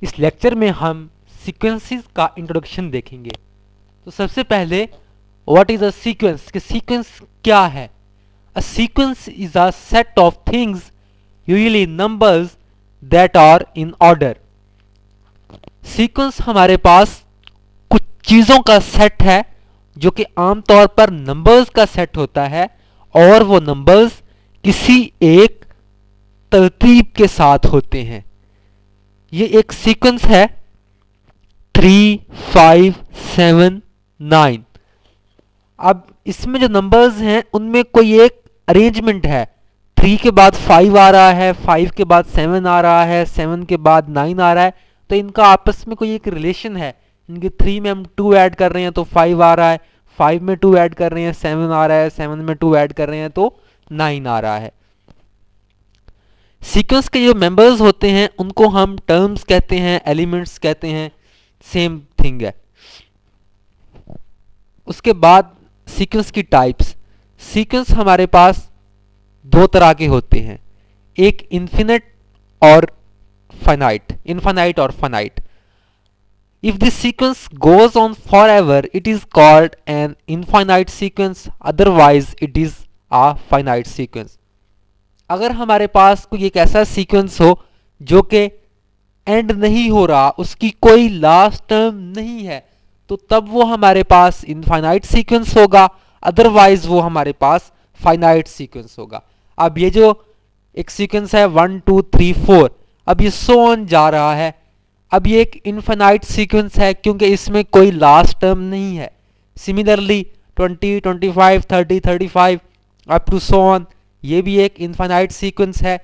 इस लेक्चर में हम सीक्वेंसेस का इंट्रोडक्शन देखेंगे। तो सबसे पहले व्हाट इज अ सीक्वेंस, कि सीक्वेंस क्या है। A sequence is a set of things, usually numbers, that are in order. Sequence हमारे पास कुछ चीजों का सेट है जो कि आमतौर पर नंबर्स का सेट होता है, और वो नंबर्स किसी एक तरतीब के साथ होते हैं। ये एक सीक्वेंस है 3, 5, 7, 9। अब इसमें जो नंबर्स हैं उनमें कोई एक अरेंजमेंट है। 3 के बाद 5 आ रहा है, 5 के बाद 7 आ रहा है, 7 के बाद 9 आ रहा है, तो इनका आपस में कोई एक रिलेशन है। इनके 3 में हम 2 ऐड कर रहे हैं तो 5 आ रहा है, 5 में 2 ऐड कर रहे हैं 7 आ रहा है, 7 में 2 ऐड कर रहे हैं तो 9 आ रहा है। सीक्वेंस के जो मेंबर्स होते हैं उनको हम टर्म्स कहते हैं, एलिमेंट्स कहते हैं, सेम थिंग है। उसके बाद सीक्वेंस की टाइप्स। सीक्वेंस हमारे पास दो तरह के होते हैं, एक इन्फिनिट और फाइनाइट, इनफाइनाइट और finite. If this sequence goes on for ever it is called an infinite sequence, otherwise it is a finite sequence. अगर हमारे पास कोई एक ऐसा सीक्वेंस हो जो कि एंड नहीं हो रहा, उसकी कोई लास्ट टर्म नहीं है, तो तब वो हमारे पास इनफाइनाइट सीक्वेंस होगा, अदरवाइज वो हमारे पास फाइनाइट सीक्वेंस होगा। अब ये जो एक सीक्वेंस है 1 2 3 4, अब ये सो ऑन जा रहा है, अब ये एक इनफाइनाइट सीक्वेंस है क्योंकि इसमें कोई लास्ट टर्म नहीं है। Similarly 20, 25, 30, 35 up to so on, ये भी एक इनफाइनाइट सीक्वेंस है।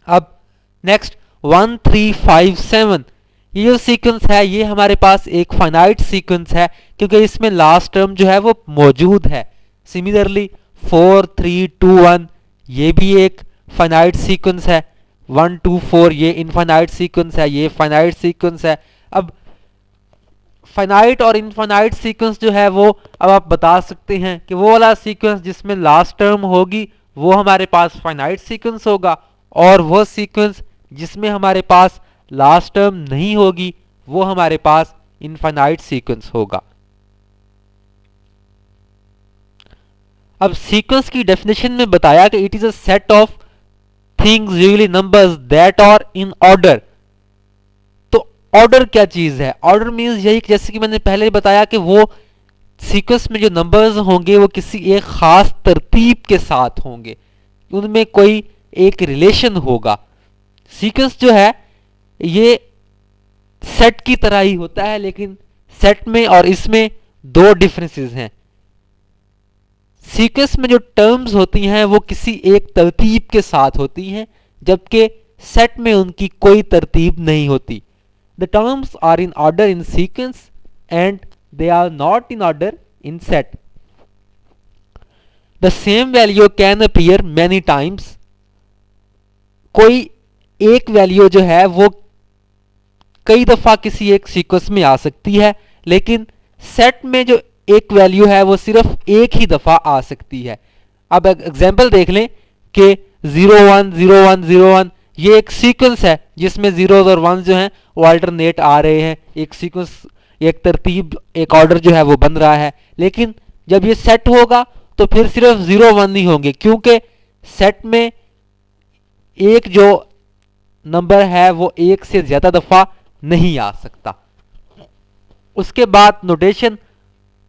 अब नेक्स्ट 1 3 5 7, ये जो सीक्वेंस है ये हमारे पास एक फाइनाइट सीक्वेंस है क्योंकि इसमें लास्ट टर्म जो है वो मौजूद है। सिमिलरली 4 3 2 1, ये भी एक फाइनाइट सीक्वेंस है। 1 2 4 ये इनफाइनाइट सीक्वेंस है, ये फाइनाइट सीक्वेंस है। अब फाइनाइट और इनफाइनाइट सीक्वेंस जो है वो अब आप बता सकते हैं कि वो वाला सीक्वेंस जिसमें लास्ट टर्म होगी वो हमारे पास फाइनाइट सीक्वेंस होगा, और वो सीक्वेंस जिसमें हमारे पास लास्ट टर्म नहीं होगी वो हमारे पास इनफाइनाइट सीक्वेंस होगा। अब सीक्वेंस की डेफिनेशन में बताया कि it is a set of things, usually numbers, that are in order. तो ऑर्डर क्या चीज है? ऑर्डर मीन्स यही, जैसे कि मैंने पहले बताया कि वो सीक्वेंस में जो नंबर्स होंगे वो किसी एक खास तरतीब के साथ होंगे, उनमें कोई एक रिलेशन होगा। सीक्वेंस जो है ये सेट की तरह ही होता है, लेकिन सेट में और इसमें दो डिफरेंसेस हैं। सीक्वेंस में जो टर्म्स होती हैं वो किसी एक तरतीब के साथ होती हैं, जबकि सेट में उनकी कोई तरतीब नहीं होती। The terms are in order in sequence and they are not in order in set. The same value can appear many times. कोई एक वैल्यू जो है वो कई दफा किसी एक सीक्वेंस में आ सकती है, लेकिन सेट में जो एक वैल्यू है वो सिर्फ एक ही दफा आ सकती है। अब एग्जांपल देख लें कि 0 1 0 1 0 1, ये एक सीक्वेंस है जिसमें जीरोस और वंस जो हैं वो अल्टरनेट आ रहे हैं, एक सीक्वेंस, एक तरतीब, एक ऑर्डर जो है वो बन रहा है। लेकिन जब ये सेट होगा तो फिर सिर्फ 0 1 नहीं होंगे, क्योंकि सेट में एक जो नंबर है वो एक से ज्यादा दफा नहीं आ सकता। उसके बाद नोटेशन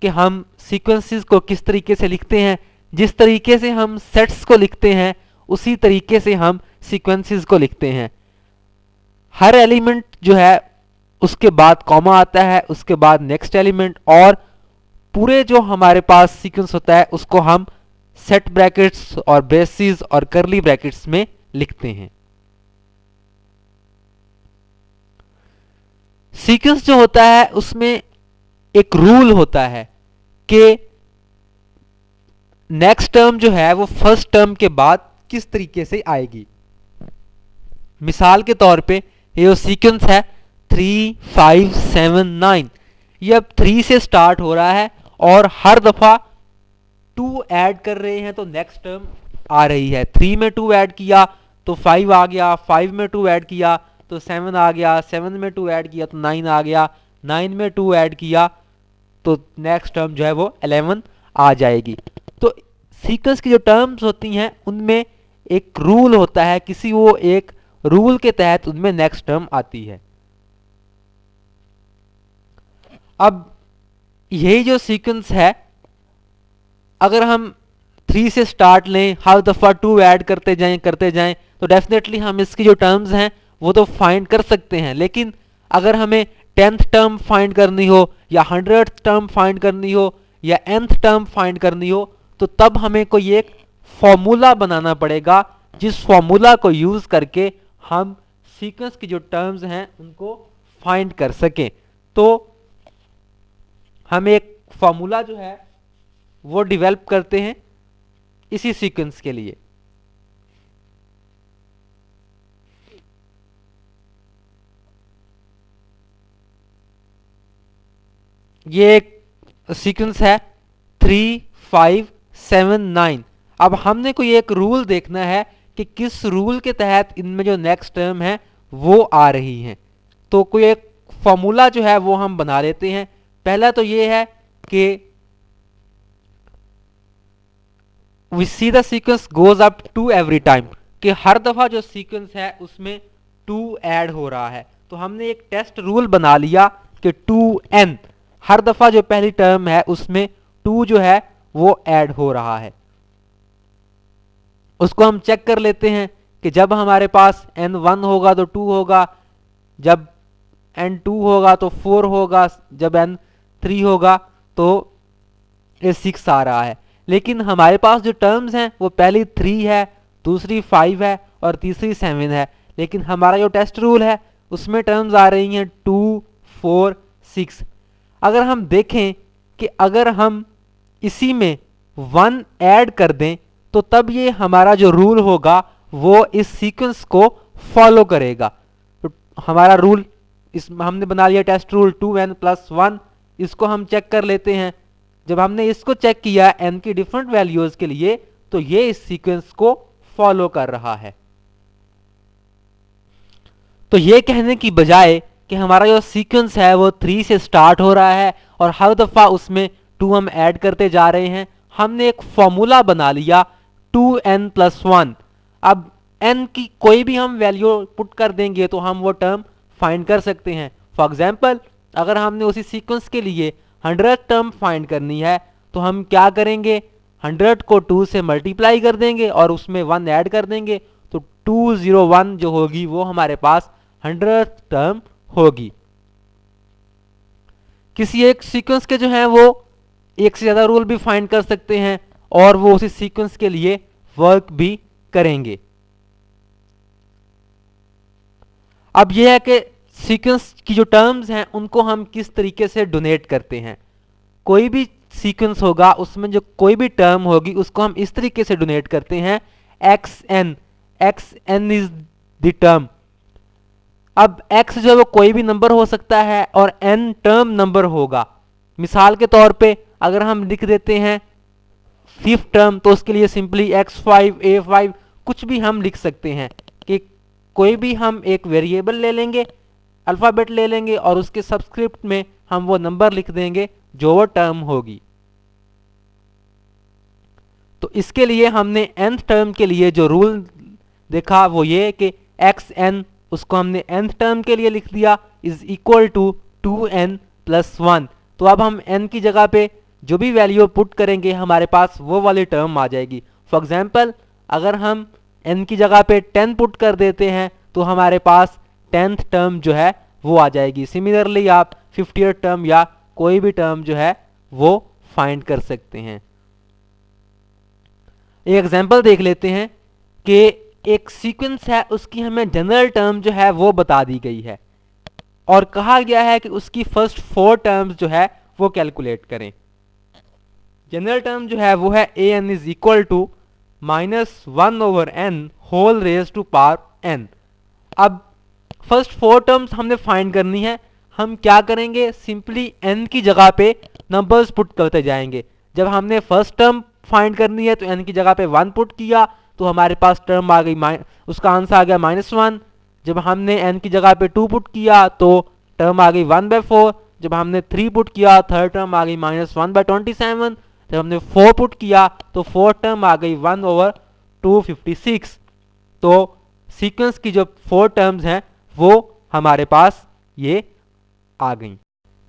कि हम सीक्वेंसेस को किस तरीके से लिखते हैं। जिस तरीके से हम सेट्स को लिखते हैं उसी तरीके से हम सीक्वेंसेस को लिखते हैं। हर एलिमेंट जो है उसके बाद कॉमा आता है, उसके बाद नेक्स्ट एलिमेंट, और पूरे जो हमारे पास सीक्वेंस होता है उसको हम सेट ब्रैकेट्स और ब्रेसेस और करली ब्रैकेट्स में लिखते हैं। सीक्वेंस जो होता है उसमें एक रूल होता है कि नेक्स्ट टर्म जो है वो फर्स्ट टर्म के बाद किस तरीके से आएगी। मिसाल के तौर पे ये जो सीक्वेंस है 3 5 7 9, ये अब 3 से स्टार्ट हो रहा है और हर दफा 2 ऐड कर रहे हैं तो नेक्स्ट टर्म आ रही है। 3 में 2 ऐड किया तो 5 आ गया, 5 में 2 ऐड किया तो 7 आ गया, 7 में 2 ऐड किया तो 9 आ गया, 9 में 2 ऐड किया तो नेक्स्ट टर्म जो है वो 11 आ जाएगी। तो सीक्वेंस की जो टर्म्स होती हैं उनमें एक रूल होता है, किसी वो एक रूल के तहत उनमें नेक्स्ट टर्म आती है। अब यही जो सीक्वेंस है, अगर हम 3 से स्टार्ट लें, हर दफा 2 ऐड करते जाएं तो डेफिनेटली हम इसकी जो टर्म्स हैं वो तो फाइंड कर सकते हैं, लेकिन अगर हमें 10th टर्म फाइंड करनी हो या 100th टर्म फाइंड करनी हो या nth टर्म फाइंड करनी हो तो तब हमें कोई एक फॉर्मूला बनाना पड़ेगा, जिस फॉर्मूला को यूज करके हम सीक्वेंस की जो टर्म्स हैं उनको फाइंड कर सकें। तो हम एक फॉर्मूला जो है वो डेवलप करते हैं इसी सीक्वेंस के लिए। ये एक सीक्वेंस है 3, 5, 7, 9। अब हमने कोई एक रूल देखना है कि किस रूल के तहत इनमें जो नेक्स्ट टर्म है वो आ रही हैं। तो कोई एक फॉर्मूला जो है वो हम बना लेते हैं। पहला तो ये है कि we see the sequence goes up 2 every time, कि हर दफा जो सीक्वेंस है उसमें 2 ऐड हो रहा है। तो हमने एक टेस्ट रूल बना लिया कि 2n, हर दफा जो पहली टर्म है उसमें 2 जो है वो ऐड हो रहा है। उसको हम चेक कर लेते हैं कि जब हमारे पास n1 होगा तो 2 होगा, जब n2 होगा तो 4 होगा, जब n3 होगा तो ये 6 आ रहा है। लेकिन हमारे पास जो टर्म्स हैं वो पहली 3 है, दूसरी 5 है और तीसरी 7 है, लेकिन हमारा जो टेस्ट रूल है उसमें टर्म्स आ रही हैं 2, 4, 6। अगर हम देखें कि अगर हम इसी में 1 ऐड कर दें तो तब ये हमारा जो रूल होगा वो इस सीक्वेंस को फॉलो करेगा। तो हमारा रूल हमने बना लिया टेस्ट रूल 2n+1। इसको हम चेक कर लेते हैं। जब हमने इसको चेक किया n की डिफरेंट वैल्यूज के लिए तो ये इस सीक्वेंस को फॉलो कर रहा है। तो ये कहने की बजाय कि हमारा जो सीक्वेंस है वो 3 से स्टार्ट हो रहा है और हर दफा उसमें 2 हम ऐड करते जा रहे हैं, हमने एक फॉर्मूला बना लिया 2n+1। अब n की कोई भी हम वैल्यू पुट कर देंगे तो हम वो टर्म फाइंड कर सकते हैं। फॉर एग्जाम्पल, अगर हमने उसी सीक्वेंस के लिए 100th टर्म फाइंड करनी है तो हम क्या करेंगे, 100 को 2 से मल्टीप्लाई कर देंगे और उसमें 1 ऐड कर देंगे, तो 201 जो होगी वो हमारे पास 100th टर्म होगी। किसी एक सीक्वेंस के जो हैं वो एक से ज्यादा रूल भी फाइंड कर सकते हैं और वो उसी सीक्वेंस के लिए वर्क भी करेंगे। अब यह है कि सीक्वेंस की जो टर्म्स हैं उनको हम किस तरीके से डोनेट करते हैं। कोई भी सीक्वेंस होगा उसमें जो कोई भी टर्म होगी उसको हम इस तरीके से डोनेट करते हैं xn, xn is the term. अब x जो है वो कोई भी नंबर हो सकता है और n टर्म नंबर होगा। मिसाल के तौर पे अगर हम लिख देते हैं 5th टर्म तो उसके लिए सिंपली x5, a5 कुछ भी हम लिख सकते हैं कि कोई भी हम एक वेरिएबल ले लेंगे, अल्फाबेट ले लेंगे और उसके सबस्क्रिप्ट में हम वो नंबर लिख देंगे जो वो टर्म होगी। तो इसके लिए हमने nth टर्म के लिए जो रूल देखा वो ये कि xn, उसको हमने nth टर्म के लिए लिख दिया, इज इक्वल टू 2n+1। तो अब हम n की जगह पे जो भी वैल्यू पुट करेंगे हमारे पास वो वाली टर्म आ जाएगी। फॉर एग्जाम्पल, अगर हम n की जगह पे 10 पुट कर देते हैं तो हमारे पास 10th टर्म जो है वो आ जाएगी। सिमिलरली आप 50th टर्म या कोई भी टर्म जो है वो फाइंड कर सकते हैं। एक एग्जांपल देख लेते हैं कि एक सीक्वेंस है उसकी हमें जनरल टर्म जो है वो बता दी गई है और कहा गया है कि उसकी फर्स्ट 4 टर्म्स जो है वो कैलकुलेट करें। जनरल टर्म जो है वो है an is equal to -1/n whole raise to power n। अब फर्स्ट 4 टर्म्स हमने फाइंड करनी है। हम क्या करेंगे, सिंपली n की जगह पे नंबर्स पुट करते जाएंगे। जब हमने फर्स्ट टर्म फाइंड करनी है तो n की जगह पे 1 पुट किया तो हमारे पास टर्म आ गई, उसका आंसर आ गया -1। जब हमने n की जगह पे 2 पुट किया तो टर्म आ गई 1/4। जब हमने 3 पुट किया थर्ड टर्म आ गई -1/27। जब हमने 4 पुट किया तो फोर्थ टर्म आ गई 1/256। तो सीक्वेंस की जो 4 टर्म्स हैं वो हमारे पास ये आ गई।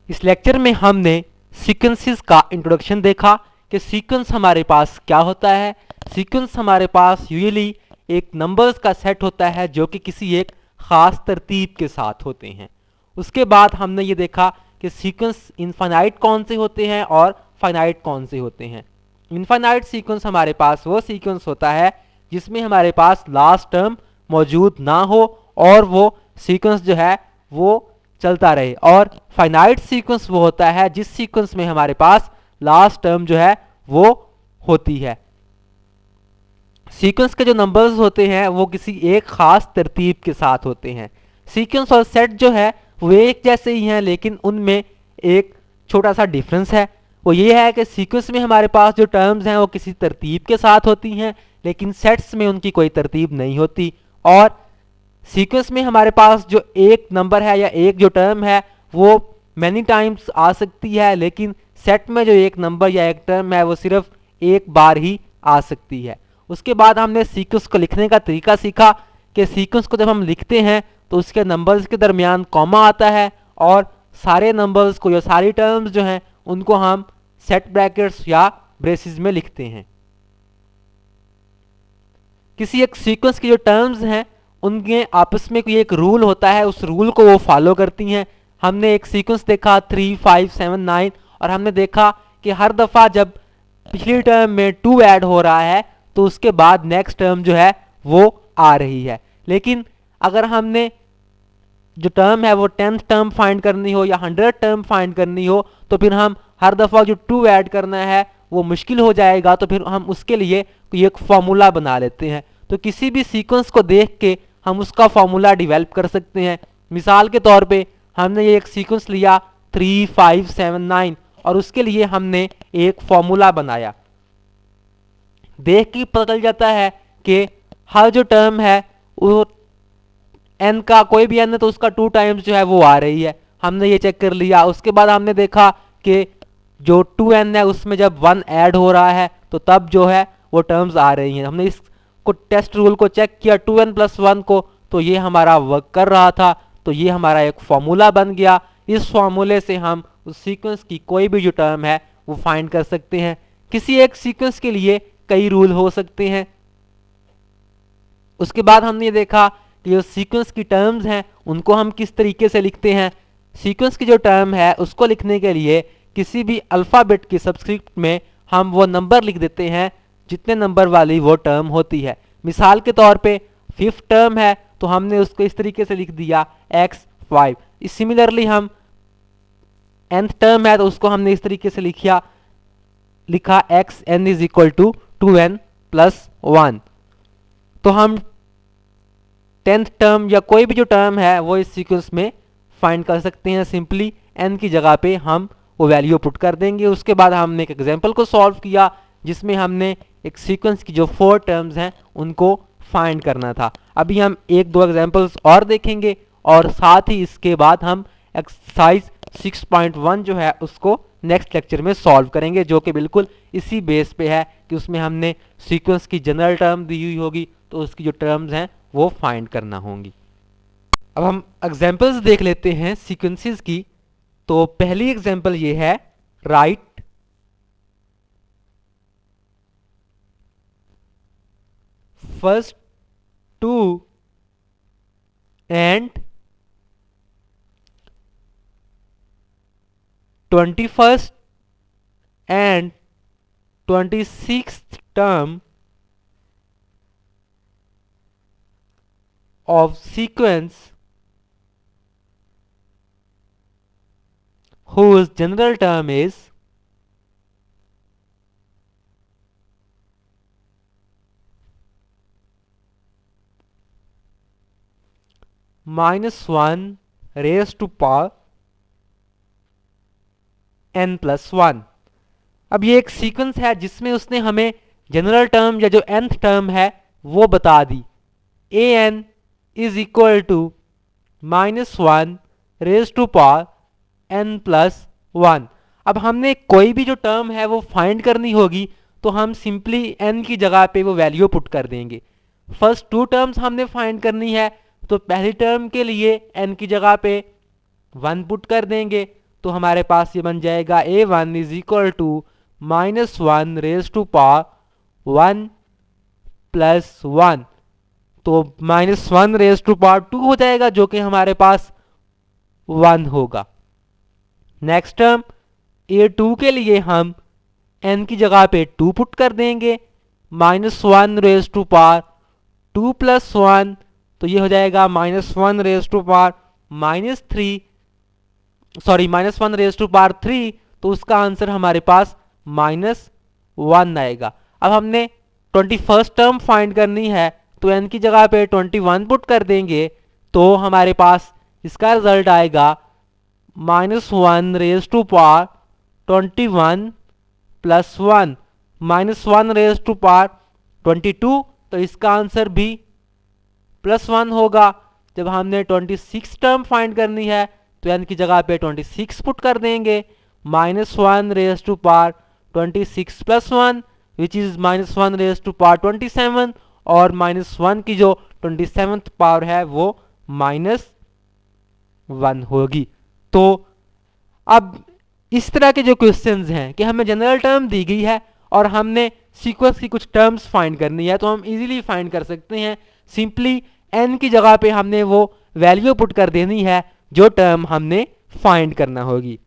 इस लेक्चर में हमने सीक्वेंसेस का इंट्रोडक्शन देखा कि सीक्वेंस हमारे पास क्या होता है। सीक्वेंस हमारे पास यूजुअली एक नंबर्स का सेट होता है जो कि किसी एक ख़ास तरतीब के साथ होते हैं। उसके बाद हमने ये देखा कि सीक्वेंस इनफाइनाइट कौन से होते हैं और फाइनाइट कौन से होते हैं। इनफाइनाइट सीक्वेंस हमारे पास वो सीक्वेंस होता है जिसमें हमारे पास लास्ट टर्म मौजूद ना हो और वो सीक्वेंस जो है वो चलता रहे, और फाइनाइट सीक्वेंस वो होता है जिस सीक्वेंस में हमारे पास लास्ट टर्म जो है वो होती है। सीक्वेंस के जो नंबर्स होते हैं वो किसी एक खास तरतीब के साथ होते हैं। सीक्वेंस और सेट जो है वो एक जैसे ही हैं, लेकिन उनमें एक छोटा सा डिफरेंस है। वो ये है कि सीक्वेंस में हमारे पास जो टर्म्स हैं वो किसी तरतीब के साथ होती हैं, लेकिन सेट्स में उनकी कोई तरतीब नहीं होती। और सीक्वेंस में हमारे पास जो एक नंबर है या एक जो टर्म है वो मैनी टाइम्स आ सकती है, लेकिन सेट में जो एक नंबर या एक टर्म है वो सिर्फ एक बार ही आ सकती है। उसके बाद हमने सीक्वेंस को लिखने का तरीका सीखा कि सीक्वेंस को जब हम लिखते हैं तो उसके नंबर्स के दरमियान कॉमा आता है और सारे नंबर्स को या सारी टर्म्स जो हैं उनको हम सेट ब्रैकेट्स या ब्रेसेस में लिखते हैं। किसी एक सीक्वेंस की जो टर्म्स हैं उनके आपस में कोई एक रूल होता है, उस रूल को वो फॉलो करती हैं। हमने एक सीक्वेंस देखा 3, 5, 7, 9 और हमने देखा कि हर दफ़ा जब पिछली टर्म में 2 ऐड हो रहा है तो उसके बाद नेक्स्ट टर्म जो है वो आ रही है। लेकिन अगर हमने जो टर्म है वो 10th टर्म फाइंड करनी हो या 100th टर्म फाइंड करनी हो तो फिर हम हर दफ़ा जो 2 ऐड करना है वो मुश्किल हो जाएगा, तो फिर हम उसके लिए कोई एक फॉर्मूला बना लेते हैं। तो किसी भी सीक्वेंस को देख के हम उसका फॉर्मूला डिवेल्प कर सकते हैं। मिसाल के तौर पे हमने ये एक सीक्वेंस लिया 3, 5, 7, 9 और उसके लिए हमने एक फॉर्मूला बनाया। देख के पता चल जाता है कि हर जो टर्म है वो n का कोई भी n है तो उसका 2 टाइम्स जो है वो आ रही है। हमने ये चेक कर लिया। उसके बाद हमने देखा कि जो 2n है उसमें जब 1 ऐड हो रहा है तो तब जो है वो टर्म्स आ रही हैं। हमने इसको टेस्ट रूल को चेक किया 2n + 1 को, तो ये हमारा वर्क कर रहा था। तो ये हमारा एक फॉर्मूला बन गया। इस फॉर्मूले से हम उस सीक्वेंस की कोई भी जो टर्म है वो फाइंड कर सकते हैं। किसी एक सीक्वेंस के लिए कई रूल हो सकते हैं। उसके बाद हमने ये देखा कि जो सीक्वेंस की टर्म्स हैं उनको हम किस तरीके से लिखते हैं। सीक्वेंस की जो टर्म है उसको लिखने के लिए किसी भी अल्फ़ाबेट की सबस्क्रिप्ट में हम वो नंबर लिख देते हैं जितने नंबर वाली वो टर्म होती है। मिसाल के तौर पे 5th टर्म है तो हमने उसको इस तरीके से लिख दिया x5। सिमिलरली हम nth टर्म है तो उसको हमने इस तरीके से लिखा xn = 2n + 1। तो हम 10th टर्म या कोई भी जो टर्म है वो इस सीक्वेंस में फाइंड कर सकते हैं। सिंपली n की जगह पे हम वो वैल्यू पुट कर देंगे। उसके बाद हमने एक एग्जांपल को सॉल्व किया जिसमें हमने एक सीक्वेंस की जो 4 टर्म्स हैं उनको फाइंड करना था। अभी हम 1-2 एग्जांपल्स और देखेंगे और साथ ही इसके बाद हम एक्सरसाइज 6.1 जो है उसको नेक्स्ट लेक्चर में सॉल्व करेंगे, जो कि बिल्कुल इसी बेस पे है कि उसमें हमने सीक्वेंस की जनरल टर्म दी हुई होगी तो उसकी जो टर्म्स हैं वो फाइंड करना होंगी। अब हम एग्जांपल्स देख लेते हैं सीक्वेंसेस की। तो पहली एग्जांपल ये है right first 2 and 21st and 26th term of sequence whose general term is -1 raised to power n + 1। अब ये एक सीक्वेंस है जिसमें उसने हमें जनरल टर्म या जो nth टर्म है वो बता दी। an is equal to -1 raise to power n+1। अब हमने कोई भी जो टर्म है वो फाइंड करनी होगी तो हम सिंपली n की जगह पे वो वैल्यू पुट कर देंगे। फर्स्ट टू टर्म्स हमने फाइंड करनी है तो पहली टर्म के लिए n की जगह पे 1 पुट कर देंगे तो हमारे पास ये बन जाएगा a1 is equal to -1 raise to power 1+1। तो -1 रेज टू पावर 2 हो जाएगा जो कि हमारे पास 1 होगा। नेक्स्ट टर्म a2 के लिए हम n की जगह पे 2 पुट कर देंगे, -1 रेज टू पावर 2+1 तो ये हो जाएगा -1 raise to power -1 raise to power 3 तो उसका आंसर हमारे पास -1 आएगा। अब हमने 21st टर्म फाइंड करनी है तो n की जगह पे 21 पुट कर देंगे तो हमारे पास इसका रिजल्ट आएगा -1 raise to power 21+1 -1 raise to power 22 तो इसका आंसर भी +1 होगा। जब हमने 26 टर्म फाइंड करनी है तो n की जगह पे 26 पुट कर देंगे, -1 raise to power 26+1 which is -1 raise to power 27 और -1 की जो 27th पावर है वो -1 होगी। तो अब इस तरह के जो क्वेश्चंस हैं कि हमें जनरल टर्म दी गई है और हमने सीक्वेंस की कुछ टर्म्स फाइंड करनी है तो हम इजीली फाइंड कर सकते हैं। सिंपली n की जगह पे हमने वो वैल्यू पुट कर देनी है जो टर्म हमने फाइंड करना होगी।